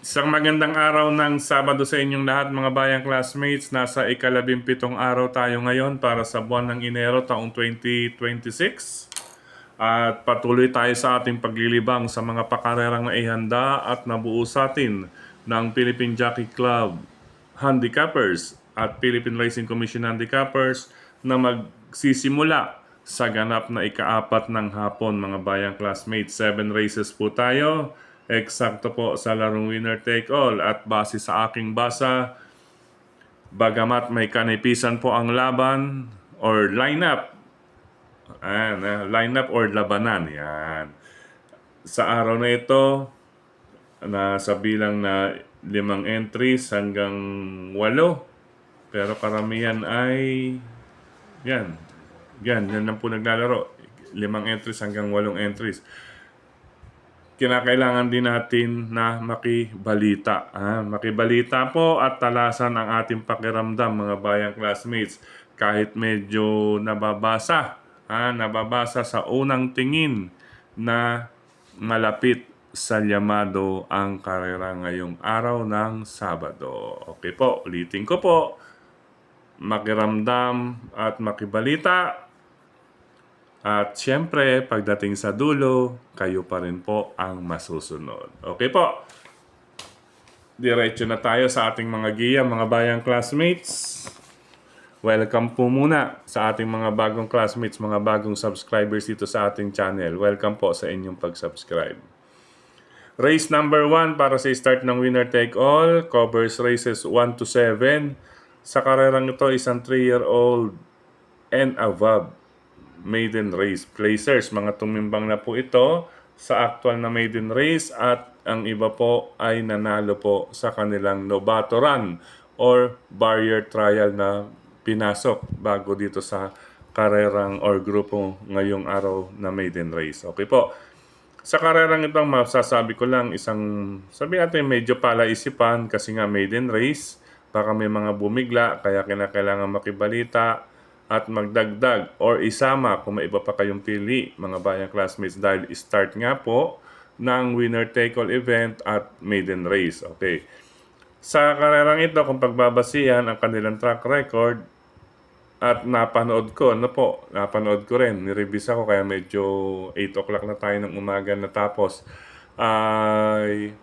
Isang magandang araw ng Sabado sa inyong lahat mga bayang classmates. Nasa ika-17 araw tayo ngayon para sa buwan ng Enero taong 2026. At patuloy tayo sa ating paglilibang sa mga pakarerang na ihanda at nabuo sa atin ng Philippine Jockey Club Handicappers at Philippine Racing Commission Handicappers na magsisimula sa ganap na ika-4 ng hapon mga bayang classmates. 7 races po tayo. Eksakto po sa larong winner take all at base sa aking basa, bagamat may kanipisan po ang laban or lineup, lineup or labanan, yan. Sa araw na ito, nasa bilang na 5 entries hanggang 8, pero karamihan ay yan, yan lang po naglalaro. 5 entries hanggang 8 entries. Kinakailangan din natin na makibalita. Makibalita po at talasan ang ating pakiramdam mga bayang classmates. Kahit medyo nababasa sa unang tingin na malapit sa llamado ang karera ngayong araw ng Sabado. Okay po, ulitin ko po. Makiramdam at makibalita. At syempre, pagdating sa dulo, kayo pa rin po ang masusunod. Okay po. Diretso na tayo sa ating mga giya, mga bayang classmates. Welcome po muna sa ating mga bagong classmates, mga bagong subscribers dito sa ating channel. Welcome po sa inyong pag-subscribe. Race number 1 para sa start ng winner take all, covers races 1 to 7. Sa karerang ito, isang 3-year-old and above maiden race placers. Mga tumimbang na po ito sa actual na maiden race at ang iba po ay nanalo po sa kanilang novato run or barrier trial na pinasok bago dito sa karerang or grupo ngayong araw na maiden race. Okay po. Sa karerang itong masasabi ko lang isang, sabi natin medyo palaisipan kasi nga maiden race, baka may mga bumigla kaya kinakailangan makibalita at magdagdag or isama kung may iba pa kayong pili mga bayang classmates dahil start nga po ng winner take all event at maiden race. Okay. Sa karerang ito kung pagbabasihan ang kanilang track record at napanood ko rin, nirevisa ko kaya medyo 8 o'clock na tayo ng umaga natapos ay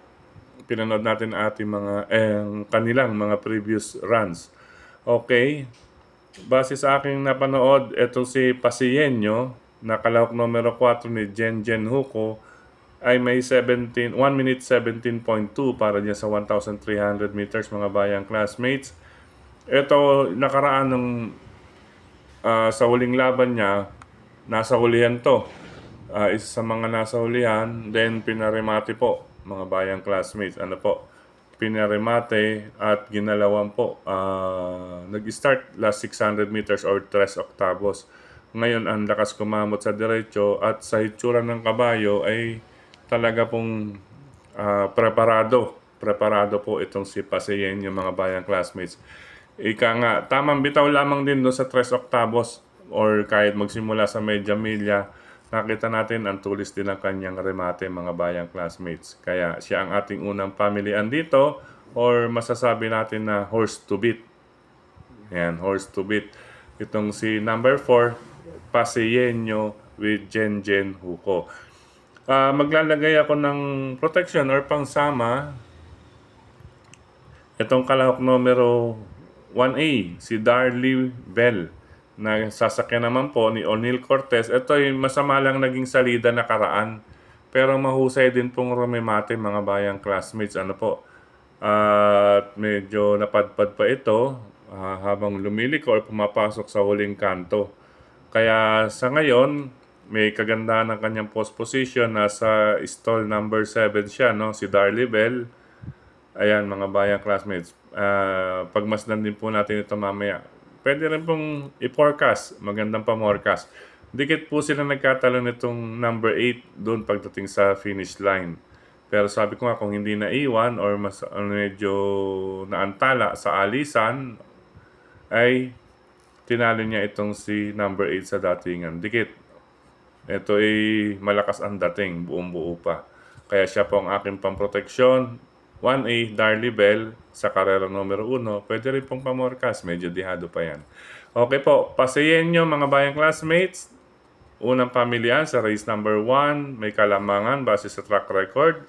pinanood natin ating mga kanilang mga previous runs. Okay. Base sa aking napanood, ito si Pasienyo, na kalahok numero 4 ni Jen Huko, ay may 1 minute 17.2 para niya sa 1,300 meters mga bayang classmates. Ito, nakaraan ng sa huling laban niya, nasa hulihan to. Isa sa mga nasa hulihan, then pinaremate po mga bayang classmates. Pinaremate at ginalawan po. Nag-start last 600 meters or 3 octavos. Ngayon, ang lakas kumamot sa diretso at sa hitsura ng kabayo ay talaga pong preparado. Preparado po itong si Paseyen, yung mga bayang classmates. Ika nga, tamang bitaw lamang din doon sa 3 octavos or kahit magsimula sa medya milya, nakita natin ang tulis din ng kanyang remate mga bayang classmates. Kaya siya ang ating unang pamilian dito or masasabi natin na horse to beat. Yan, horse to beat. Itong si number 4, Paseyenyo with Jen Huko. Maglalagay ako ng protection or pangsama. Itong kalahok numero 1A, si Darlie Bell, na sasakyan naman po ni O'Neil Cortez. Ito ay masama lang naging salida nakaraan, pero mahusay din pong rumemate mga bayang classmates. At medyo napadpad pa ito habang lumiliko or pumapasok sa huling kanto. Kaya sa ngayon, may kagandahan ng kanyang post position. Nasa stall number 7 siya, no? Si Darlie Bell. Ayan mga bayang classmates. Pagmasdan din po natin ito mamaya. Pwede rin pong i-forecast. Magandang pa-forecast. Dikit po sila nagkatalo nitong number 8 doon pagdating sa finish line. Pero sabi ko nga kung hindi naiwan or mas medyo naantala sa alisan, ay tinalo niya itong si number 8 sa datingan. Dikit. Ito ay malakas ang dating, buong buo pa. Kaya siya po ang aking pamproteksyon. 1A, Darlie Bell sa karera numero 1. Pwede rin pong pamorkas, medyo dihado pa yan. Okay po, pasayin nyo mga bayang classmates. Unang pamilya sa race number 1, may kalamangan base sa track record.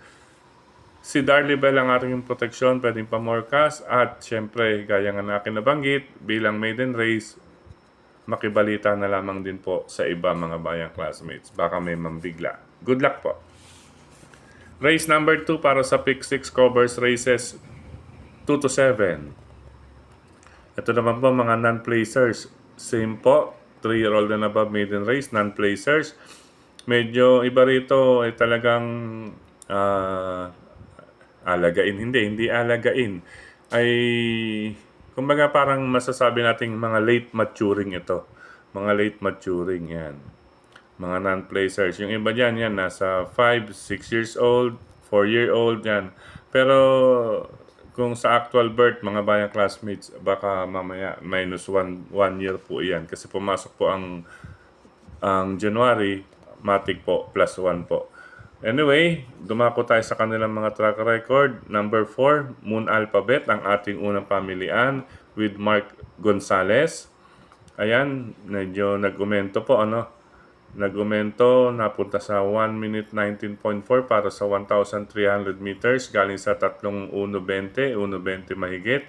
Si Darlie Bell ang ating proteksyon, pwedeng pamorkas. At syempre, gaya nga na akin nabanggit, bilang maiden race, makibalita na lamang din po sa iba mga bayang classmates. Baka may mambigla. Good luck po. Race number 2 para sa Pick 6 covers races 2 to 7. Ito naman po mga non-placers. Same po, 3-year-old and above maiden race, non-placers. Medyo iba rito ay talagang alagain. Hindi alagain. Ay, kumbaga parang masasabi nating mga late maturing ito. Mga late maturing yan. Mga non-placers. Yung iba dyan, yan, nasa 5, 6 years old, 4-year-old, yan. Pero, kung sa actual birth, mga bayang classmates, baka mamaya minus 1 year po yan. Kasi pumasok po ang January, matik po, plus 1 po. Anyway, dumako tayo sa kanilang mga track record. Number 4, Moon Alphabet, ang ating unang pamilian with Mark Gonzalez. Ayan, medyo nag-umento po, Nag-umento, napunta sa 1 minute 19.4 para sa 1,300 meters, galing sa 3:1:20, 1:20 mahigit.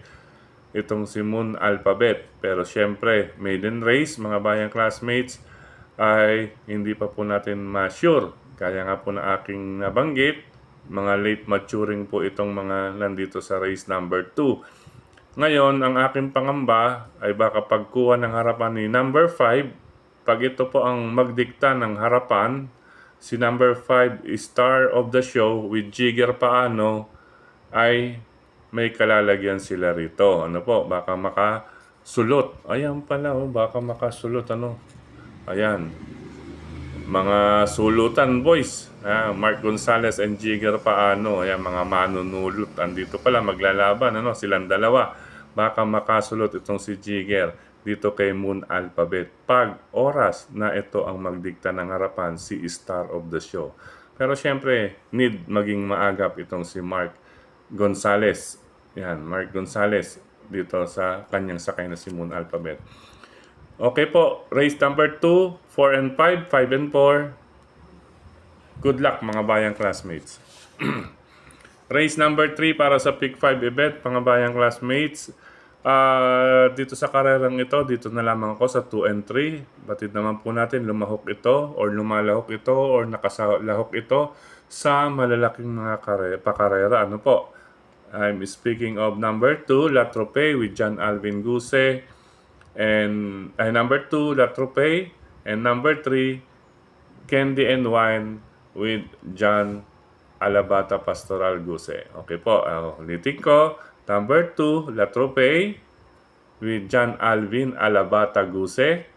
Itong si Moon Alphabet. Pero syempre, maiden race, mga bayang classmates, ay hindi pa po natin ma-sure. Kaya nga po na aking nabanggit, mga late maturing po itong mga nandito sa race number 2. Ngayon, ang aking pangamba ay baka pagkuha ng harapan ni number 5, pag ito po ang magdikta ng harapan, si number 5, star of the show with Jigger Paano, ay may kalalagyan sila rito. Ano po, baka makasulot. Ayan pala, baka makasulot. Ayan. Mga sulutan boys. Mark Gonzalez and Jigger Paano. Ayan, mga manunulot. Andito pala, maglalaban. Silang dalawa. Baka makasulot itong si Jigger dito kay Moon Alphabet. Pag oras na ito ang magdikta ng harapan, si star of the show. Pero syempre, need maging maagap itong si Mark Gonzalez. Yan, Mark Gonzalez dito sa kanyang sakay na si Moon Alphabet. Okay po, race number 2, 4 and 5, 5 and 4. Good luck mga bayang classmates. Race number 3 para sa Pick 5 event, mga bayang classmates. Dito sa karerang ito, dito na lamang ako sa 2 and 3. Batid naman po natin lumahok ito or lumalahok ito or nakasalahok ito sa malalaking mga pakarera. Ano po? I'm speaking of number 2, La Trope with John Alvin Guse. And number 2, La Trope. And number 3, Candy and Wine with John Alabata Pastoral Guse. Okay po, ulitin ko. Number 2, La Trope with John Alvin Alabata Guse.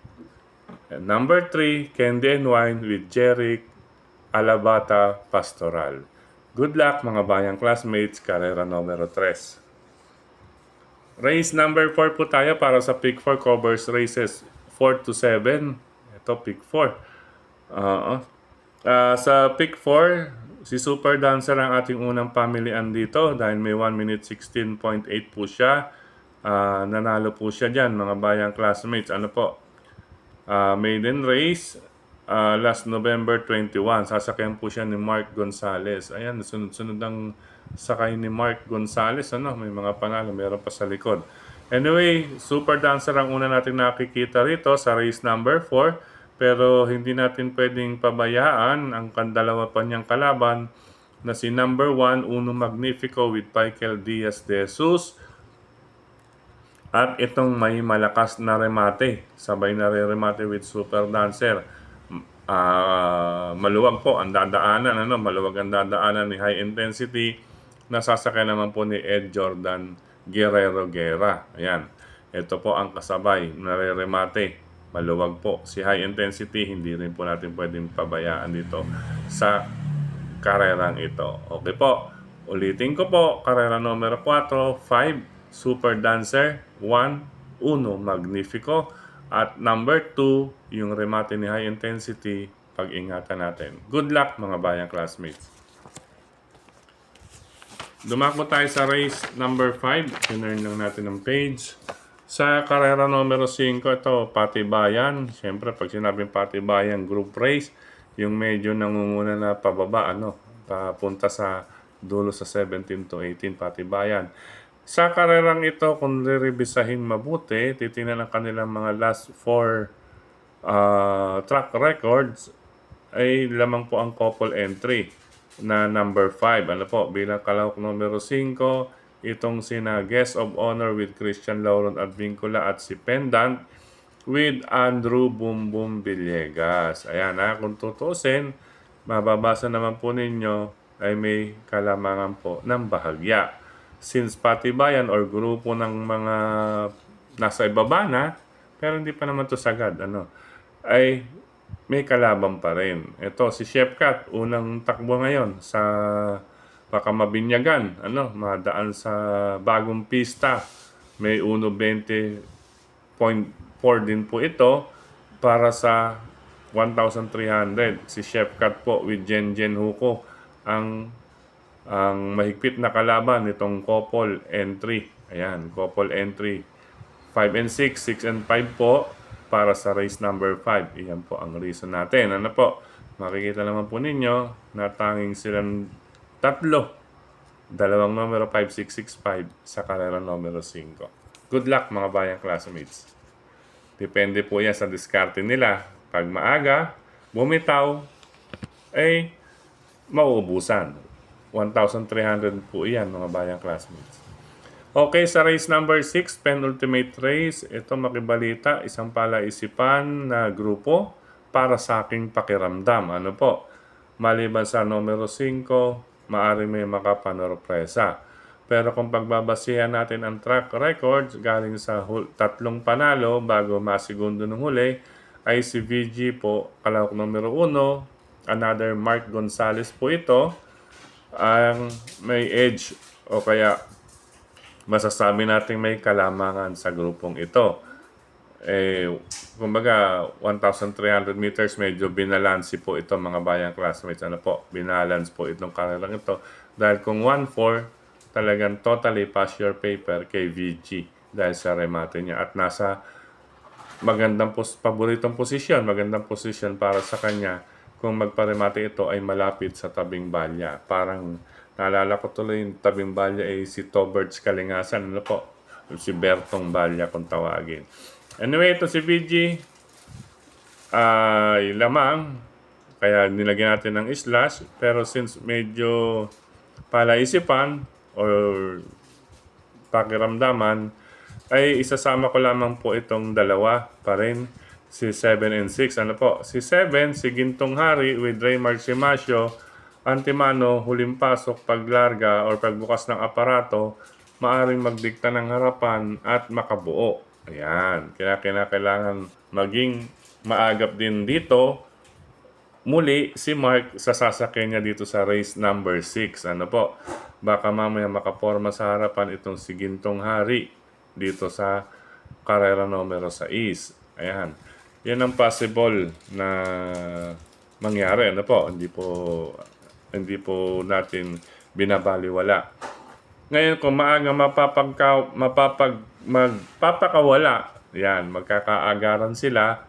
And number 3, Candy and Wine with Jeric Alabata Pastoral. Good luck mga bayang classmates, karera numero 3. Race number 4 po tayo para sa Pick 4 covers races 4 to 7. Ito, Pick 4. Sa Pick 4, si Super Dancer ang ating unang pamilian dito dahil may 1 minute 16.8 po siya. Nanalo po siya dyan, mga bayang classmates. Ano po? Maiden race, last November 21. Sasakyan po siya ni Mark Gonzalez. Ayan, sunod-sunod ang sakay ni Mark Gonzalez. May mga panalo, meron pa sa likod. Anyway, Super Dancer ang una natin nakikita rito sa race number 4. Pero hindi natin pwedeng pabayaan ang dalawa pa niyang kalaban na si number 1, Uno Magnifico with Michael Diaz de Jesus. At itong may malakas na remate. Sabay na remate with Super Dancer. Maluwag po ang dadaanan. Maluwag ang dadaanan ni High Intensity. Nasasakay naman po ni Ed Jordan Guerrero Guerra. Ayan. Ito po ang kasabay na remate. Maluwag po. Si High Intensity, hindi rin po natin pwedeng pabayaan dito sa karerang ito. Okay po. Ulitin ko po. Karera numero 4, 5, Super Dancer. 1, Uno Magnifico. At number 2, yung remate ni High Intensity. Pag-ingatan natin. Good luck mga bayang classmates. Dumako tayo sa race number 5. Tinurn lang natin ang page. Sa karera numero 5, ito, Patibayan. Siyempre, pag sinabing Patibayan group race, yung medyo nangunguna na pababa, papunta sa dulo sa 17 to 18 Patibayan. Sa karerang ito, kung re-revisahin mabuti, titingnan ang kanilang mga last 4 track records, ay lamang po ang couple entry na number 5. Ano po, bilang kalahok numero 5, itong sina Guest of Honor with Christian Lauron at Vincula at si Pendant with Andrew Bumbum Villegas. Ayan kung tutusin, mababasa naman po ninyo ay may kalamangan po ng bahagya. Since Patibayan or grupo ng mga nasa ibaba na, pero hindi pa naman to sagad, ay may kalaban pa rin. Ito, si Chef Cat, unang takbo ngayon sa baka Mabinyagan, madaan sa bagong pista. May 1:20.4 din po ito para sa 1,300. Si Chef Cat po with Jen Huko ang mahigpit na kalaban nitong couple entry. Ayan, couple entry 5 and 6, 6 and 5 po para sa race number 5. Iyan po ang reason natin. Ano po? Makikita naman po ninyo na tanging silang tatlo. Dalawang numero 5665 sa karera numero 5. Good luck mga bayang classmates. Depende po yan sa diskarte nila. Pag maaga, bumitaw, ay mauubusan. 1,300 po yan mga bayang classmates. Okay, sa race number 6, penultimate race, ito makibalita, isang palaisipan na grupo para sa aking pakiramdam. Ano po? Maliban sa numero 5, maaaring may makapanorpresa. Pero kung pagbabasihan natin ang track records, galing sa tatlong panalo bago masigundo ng huli, ay si VG po, kalahok numero 1, another Mark Gonzalez po ito, ang may edge o kaya masasabi natin may kalamangan sa grupong ito. Kumbaga 1,300 meters medyo binalansi po ito mga bayang classmates. Binalance po itong karerang ito. Dahil kung 1-4, talagang totally pass your paper kay VG dahil sa remate niya. At nasa magandang paboritong posisyon, magandang posisyon para sa kanya kung magparemate ito ay malapit sa tabing balya. Parang naalala ko tuloy yung tabing balya ay si Toberts Kalingasan. Si Bertong Balya kung tawagin. Anyway, ito si VG ay lamang. Kaya nilagyan natin ng slash. Pero since medyo palaisipan or pakiramdaman, ay isasama ko lamang po itong dalawa pa rin. Si 7 and 6. Si 7, si Gintong Hari with Raymar Simasio, antimano, huling pasok, paglarga or pagbukas ng aparato, maaring magdikta ng harapan at makabuo. Ayan. Kaya kailangan maging maagap din dito. Muli, si Mark sa sasakyan niya dito sa race number 6. Baka mamaya makaporma sa harapan itong si Gintong Hari dito sa karera numero 6. Ayan. Yan ang possible na mangyari. Hindi po natin binabaliwala. Ngayon, kung maaga magpapakawala, yan, magkakaagaran sila,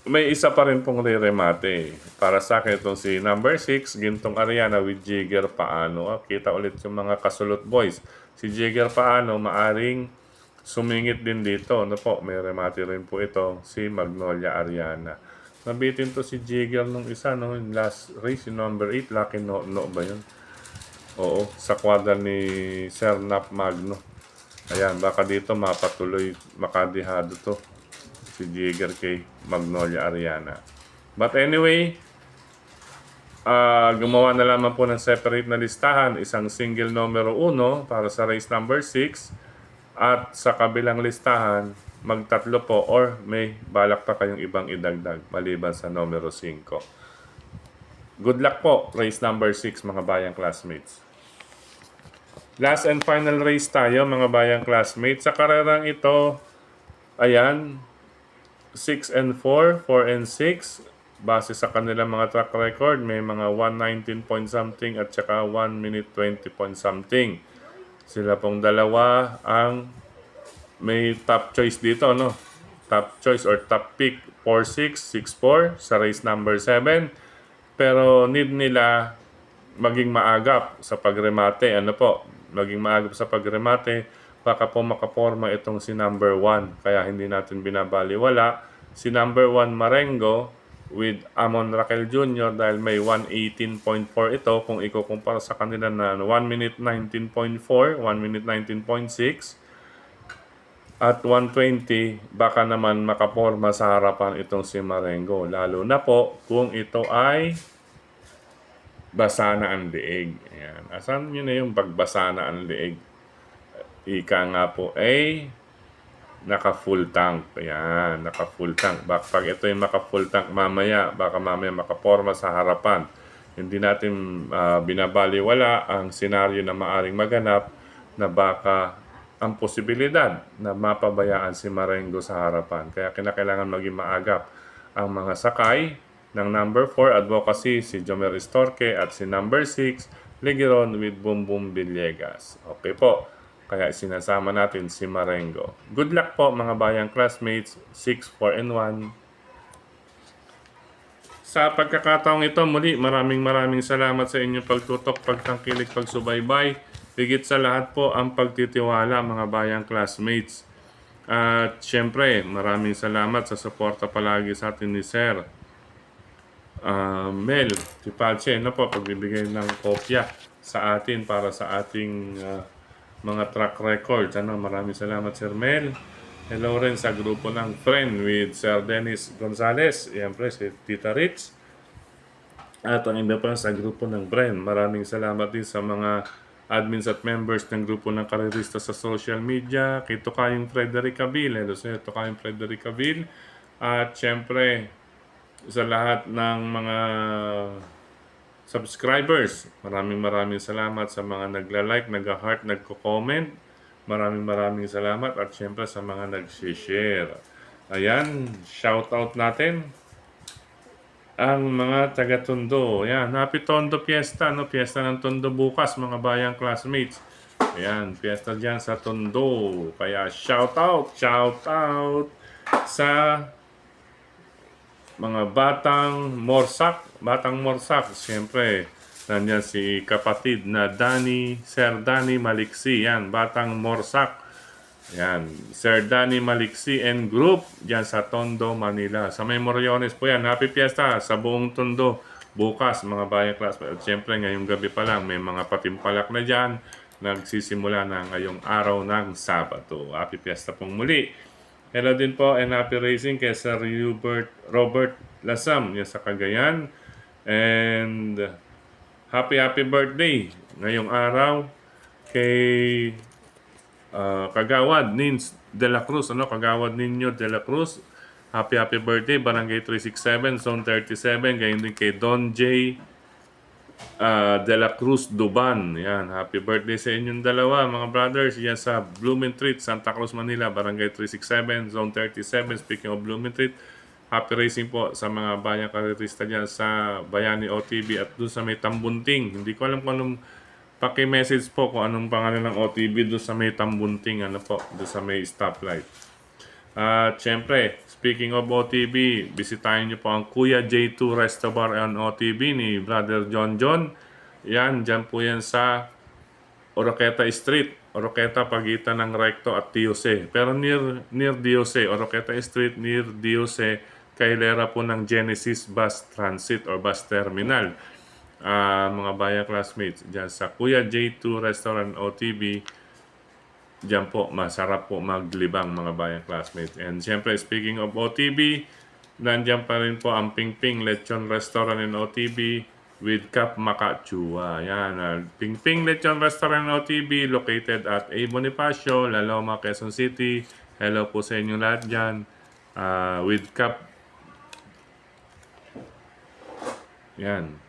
may isa pa rin pong re-remate. Para sa akin, itong si number 6, Gintong Ariana with Jigger Paano. Kita ulit yung mga kasulot boys. Si Jigger Paano, maaring sumingit din dito. May remate rin po ito, si Magnolia Ariana. Nabitin to si Jigger nung isa, yung last race, yung number 8, Lucky No ba yun? Oo, sa kwadra ni Sir Nap Magno. Ayan, baka dito mapatuloy, makadihado to. Si Jigger kay Magnolia Ariana. But anyway, gumawa na lamang po ng separate na listahan. Isang single numero 1 para sa race number 6. At sa kabilang listahan, magtatlo po or may balak pa kayong ibang idagdag maliban sa numero 5. Good luck po, race number 6 mga bayang classmates. Last and final race tayo mga bayang classmates. Sa karerang ito, ayan, 6 and 4, 4 and 6. base sa kanilang mga track record, may mga 119 point something at saka 1 minute 20 point something. Sila pong dalawa ang may top choice dito, no? Top choice or top pick 4-6, 6-4 sa race number 7. Pero need nila maging maagap sa pagremate. Ano po? Maging maagap sa pagremate. Baka po makaporma itong si number 1. Kaya hindi natin binabaliwala. Si number 1 Marengo with Amon Raquel Jr. dahil may 118.4 ito kung ikukumpara sa kanila na 1 minute 19.4, 1 minute 19.6 at 120, baka naman makaporma sa harapan itong si Marengo. Lalo na po kung ito ay basa na ang leeg. Ayan. Asan nyo na yung pagbasa na ang leeg? Ika nga po ay naka-full tank. Ayan, naka-full tank. Pag ito yung maka-full tank mamaya, baka mamaya makaporma sa harapan. Hindi natin binabaliwala ang senaryo na maaring maganap na baka ang posibilidad na mapabayaan si Marengo sa harapan. Kaya kinakailangan maging maagap ang mga sakay ng number 4 advocacy, si Jomer Estorque at si number 6 Legeron with Bumbum Villegas. Okay po. Kaya sinasama natin si Marengo. Good luck po mga bayang classmates. 6, 4, and 1. Sa pagkakataong ito, muli maraming salamat sa inyong pagtutok, pagtangkilik, pagsubaybay. Higit sa lahat po ang pagtitiwala mga bayang classmates. At syempre, maraming salamat sa suporta palagi sa atin ni Sir Mel Tipalche, po, pagbibigay ng kopya sa atin para sa ating mga track records. Maraming salamat Sir Mel. Hello rin sa grupo ng Friend with Sir Dennis Gonzales. Siyempre si Tita Rich. At ang iba pa sa grupo ng Bren. Maraming salamat din sa mga admins at members ng grupo ng karerista sa social media. Kay Tokayong Frederick Avil. Hello sa Tokayong Frederick Avil. At syempre sa lahat ng mga subscribers, maraming salamat sa mga nagla-like, nag-heart, nagko-comment. Maraming salamat at syempre sa mga nag-share. Ayan, shoutout natin ang mga taga-Tondo. Ayan, happy Tondo Fiesta, no? Fiesta ng Tondo bukas, mga bayang classmates. Ayan, fiesta dyan sa Tondo. Kaya shoutout sa mga batang Morsak. Siyempre, nandiyan si kapatid na Sir Danny Maliksi. Yan, batang Morsak. Yan, Sir Danny Maliksi and Group dyan sa Tondo, Manila. Sa Memoriones po yan. Happy Fiesta sa buong Tondo. Bukas, mga bayan class. At siyempre, ngayong gabi pa lang, may mga patimpalak na dyan. Nagsisimula na ngayong araw ng Sabado. Happy Fiesta pong muli. Hello din po and happy racing kay Sir Robert Lasam yan sa Cagayan. And happy birthday ngayong araw kay Kagawad Nins de la Cruz. Kagawad Ninyo de la Cruz. Happy birthday. Barangay 367, Zone 37. Gayon din kay Don J. de la Cruz Duban. Yan. Happy birthday sa inyong dalawa, mga brothers. Yan sa Blumentritt, Santa Cruz, Manila. Barangay 367, Zone 37. Speaking of Blumentritt, happy racing po sa mga bayang karerista dyan sa Bayani OTB at doon sa may Tambunting. Hindi ko alam kung anong paki-message po kung anong pangalan ng OTB doon sa may Tambunting. Doon sa may stoplight. At syempre, speaking of OTB, bisitahin niyo po ang Kuya J2 Resto Bar and OTB ni Brother John. Yan, dyan po yan sa Oroqueta Street. Oroqueta, pagitan ng Recto at Diose. Pero near Diose, Oroqueta Street, near Diose, kailera po ng Genesis Bus Transit or Bus Terminal. Mga bayang classmates, dyan sa Kuya J2 Restaurant OTB, diyan po, masarap po maglibang mga bayang classmates. And siyempre, speaking of OTB, nandiyan pa rin po ang Pingping Lechon Restaurant in OTB with Cap Makachua. Yan, Pingping Lechon Restaurant in OTB located at A. Bonifacio, La Loma, Quezon City. Hello po sa inyo lahat dyan. With Cap. Yan.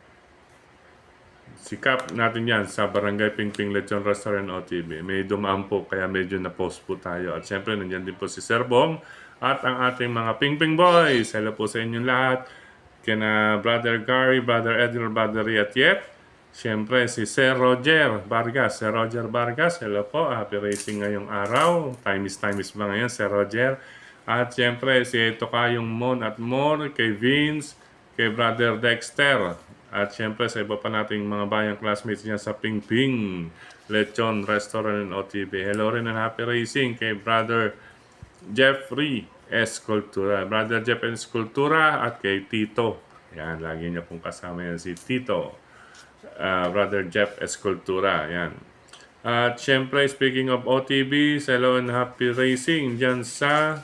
Sikap natin yan sa Barangay Pingping Lechon Restaurant OTB. May dumaan po kaya medyo na-post po tayo. At syempre nandiyan din po si Sir Bong at ang ating mga Pingping Boys. Hello po sa inyong lahat. kina Brother Gary, Brother Edgar, Brother Yet. Siyempre, si Sir Roger Vargas. Sir Roger Vargas, hello po. Happy racing ngayong araw. Time is ba ngayon, Sir Roger? At siyempre, si Tokayong Mon at More, kay Vince, kay Brother Dexter. At siyempre, sa iba pa nating mga bayang classmates niya sa Ping Ping, Lechon Restaurant and OTB. Hello rin and happy racing kay Brother Jeffrey Escultura. Brother Jeff Escultura at kay Tito. Yan, lagi niya pong kasama yan si Tito. Brother Jeff Escultura. Yan. At syempre, speaking of OTB, hello and happy racing dyan sa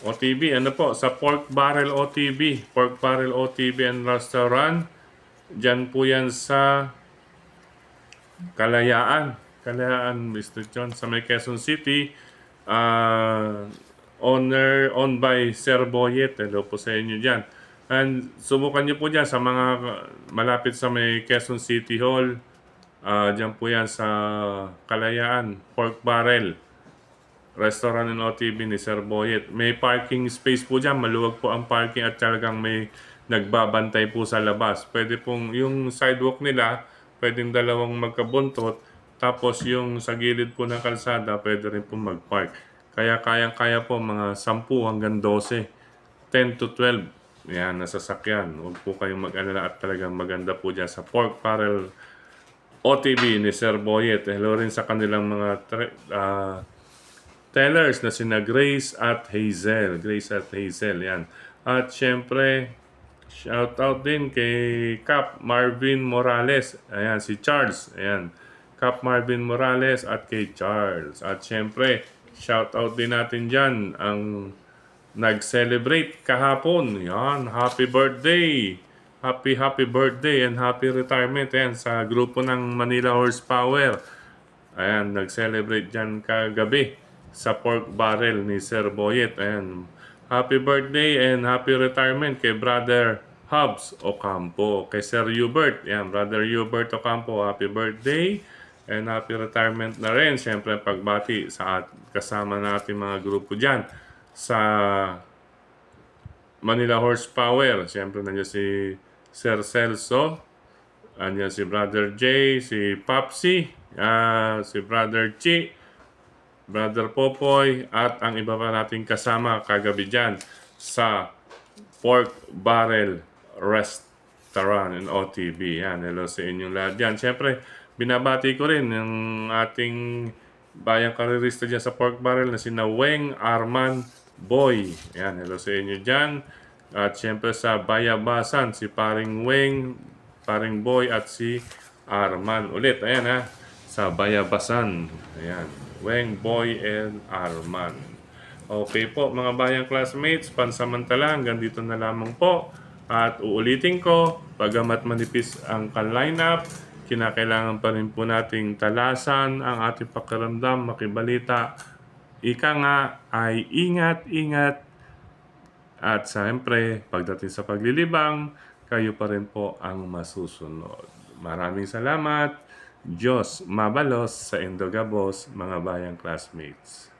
OTB. Ano po? Sa Pork Barrel OTB. Pork Barrel OTB and Restaurant. Dyan po yan sa Kalayaan. Kalayaan, Mr. John. Sa may Quezon City. Owned by Sir Boyet. Hello po sa inyo dyan. And subukan niyo po dyan sa mga malapit sa may Quezon City Hall. Dyan po yan sa Kalayaan, Pork Barrel Restaurant and OTB ni Sir Boyet. May parking space po dyan. Maluwag po ang parking at talagang may nagbabantay po sa labas. Pwede pong yung sidewalk nila, pwedeng dalawang magkabuntot. Tapos yung sa gilid po ng kalsada, pwede rin po mag-park. Kaya kayang-kaya po mga 10 hanggang 12. 10 to 12. Yan, nasasakyan. Huwag po kayong mag-alala at talagang maganda po dyan sa Pork Barrel OTB ni Sir Boyet. Hello rin sa kanilang mga tellers na sina Grace at Hazel. Grace at Hazel, yan. At syempre, shout out din kay Cap Marvin Morales. Ayan, si Charles. Ayan, Cap Marvin Morales at kay Charles. At syempre, shout out din natin dyan ang nag-celebrate kahapon. Yan, happy birthday. Happy birthday and happy retirement. Ayan, sa grupo ng Manila Horsepower. Ayan, nag-celebrate dyan kagabi sa Pork Barrel ni Sir Boyet. Ayan, happy birthday and happy retirement kay Brother Hubs Ocampo. Kay Sir Hubert. Ayan, Brother Hubert Ocampo, happy birthday and happy retirement na rin. Siyempre, pagbati sa kasama natin mga grupo dyan sa Manila Horsepower. Siyempre, nandiyan si Sir Celso, nandiyan si Brother J, si Papsi, si Brother Chi, Brother Popoy, at ang iba pa nating kasama kagabi dyan sa Pork Barrel Restaurant and OTB. Yan, hello sa inyong lahat dyan. Siyempre, binabati ko rin yung ating bayang karirista dyan sa Pork Barrel na si Weng Arman Boy. Yan, hello sa inyo dyan. At syempre sa Bayabasan, si Paring Weng, Paring Boy at si Arman. Ulit, ayan ha, sa Bayabasan. Ayan, Weng, Boy, and Arman. Okay po mga bayang classmates, pansamantala hanggang dito na lamang po. At uulitin ko, bagamat manipis ang line-up, kinakailangan pa rin po nating talasan ang ating pakiramdam, makibalita. Ika nga ay ingat-ingat at siyempre pagdating sa paglilibang, kayo pa rin po ang masusunod. Maraming salamat. Diyos mabalos sa Indogabos mga bayang classmates.